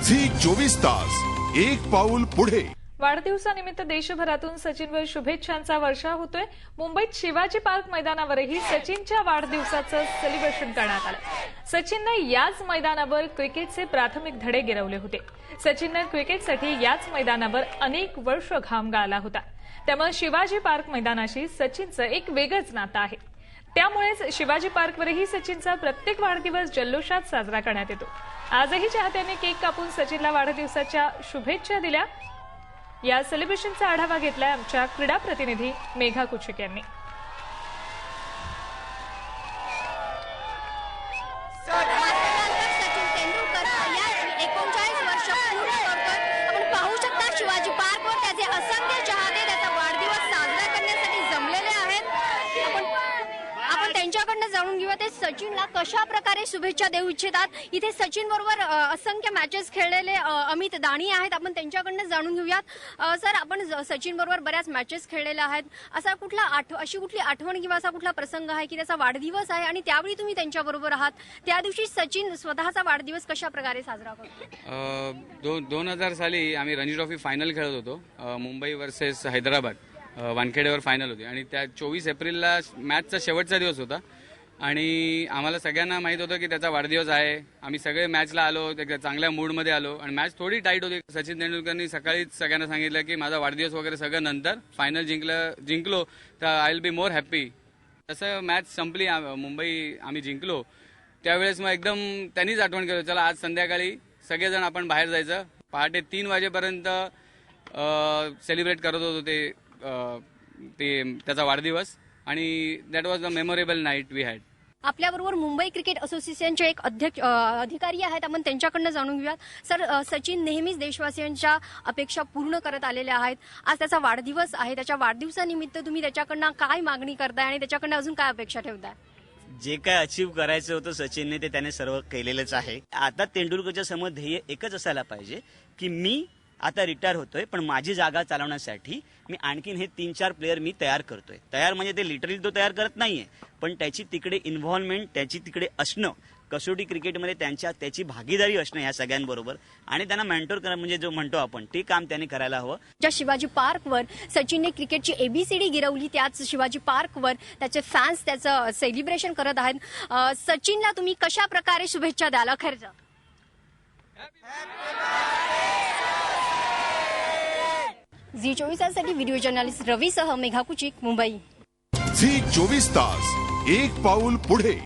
Zee 24 तास एक पाऊल पुढे। वाढदिवसानिमित्त देशभरातून सचिनवर शुभेच्छांचा वर्षा होतोय। मुंबईत शिवाजी पार्क मैदानावरही सचिनच्या वाढदिवसाचं सेलिब्रेशन करण्यात आलं। सचिनने याच मैदानावर क्रिकेटचे प्राथमिक धडे गिरवले होते। सचिनने क्रिकेटसाठी याच मैदानावर अनेक वर्ष घाम गाळला होता। त्यामुळे शिवाजी पार्क मैदानाशी सचिनचं एक वेगळंच नातं आहे। त्यामुळेच शिवाजी पार्कवरही सचिनचा प्रत्येक वाढदिवस जल्लोषात साजरा करण्यात येतो। आजही चाहत्यांनी केक कापून सचिनला वाढदिवसाच्या शुभेच्छा दिल्या। या सेलिब्रेशनचा आढावा घेतलाय आमच्या क्रीडा प्रतिनिधी मेघा कुचिक यांनी। सचिन तेंडुलकर या 39 वर्ष पूर्ण करतोय। आपण पाहू शकता शिवाजी पार्कवर त्याचे असंख्य चाहते त्याचा वाढदिवस साजरा करण्यासाठी जमलेले आहेत। आपण त्यांच्याकडनं जाणून घेऊया ते सचिनला कशा प्रकारे शुभेच्छा देऊ इच्छितात। इथे सचिन बरोबर असंख्य मॅचेस खेळलेले अमित दाणी आहेत। आपण त्यांच्याकडनं जाणून घेऊयात। सर, आपण सचिन बरोबर बऱ्याच मॅचेस खेळलेल्या आहेत। अशी कुठली आठवण किंवा असा कुठला प्रसंग आहे की त्याचा वाढदिवस आहे आणि त्यावेळी तुम्ही त्यांच्याबरोबर आहात? त्या दिवशी सचिन स्वतःचा वाढदिवस कशा प्रकारे साजरा करतो? 2000 साली आम्ही रणजी ट्रॉफी फायनल खेळत होतो। मुंबई वर्सेस हैदराबाद वानखेडेवर फायनल होती आणि त्या 24 एप्रिलला मॅचचा शेवटचा दिवस होता आणि आम्हाला सगळ्यांना माहित होतं की त्याचा वाढदिवस आहे। आम्ही सगळे मॅचला आलो, चांगल्या मूडमध्ये आलो आणि मॅच थोडी टाईट होती। सचिन तेंडुलकरनी सकाळीच सगळ्यांना सांगितलं की माझा वाढदिवस वगैरे सगळं नंतर, फायनल जिंकलो तर I will be more happy. तसं मॅच संपली, मुंबई आम्ही जिंकलो। त्यावेळेस मग एकदम त्यांनीच आठवण केलं, चला आज संध्याकाळी सगळेजण आपण बाहेर जायचं। पहाटे 3 वाजेपर्यंत सेलिब्रेट करत होतो ते त्याचा वाढदिवस आणि that was a memorable night we had. आपल्याबरोबर मुंबई क्रिकेट असोसिएशनचे एक अधिकारी आहेत। आपण त्यांच्याकडनं जाणून घेऊयात। सर, सचिन नेहमीच देशवासियांच्या अपेक्षा पूर्ण करत आलेल्या आहेत। आज त्याचा वाढदिवस आहे, त्याच्या वाढदिवसानिमित्त तुम्ही त्याच्याकडनं काय मागणी करताय आणि त्याच्याकडनं अजून काय अपेक्षा ठेवताय? जे काय अचीव्ह करायचं होतं सचिनने ते त्याने सर्व केलेलंच आहे। आता तेंडुलकरच्या समोर ध्येय एकच असायला पाहिजे की मी आता रिटायर होतोय पण माझी जागा चालवण्यासाठी मी आणखीन हे 3-4 प्लेयर मी तयार करतोय। तयार म्हणजे ते लिटरली तो तयार करत नाहीये, पण त्याची तिकडे इन्व्हॉल्वमेंट, त्याची तिकडे असणं, कसोटी क्रिकेटमध्ये त्याची भागीदारी असणं या सगळ्यांबरोबर आणि त्यांना मेंटोर करणं म्हणजे जो म्हणतो आपण ते काम त्याने करायला हवं। ज्या शिवाजी पार्कवर सचिनने क्रिकेटची एबीसीडी गिरवली त्याच शिवाजी पार्कवर त्याचे फॅन्स त्याचं सेलिब्रेशन करत आहेत। सचिनला तुम्ही कशा प्रकारे शुभेच्छा द्याल अखेरच्या? झी 24 ताससाठी व्हिडिओ जर्नलिस्ट रवीसह मेघा कुचिक, मुंबई। झी 24 तास एक पाऊल पुढे।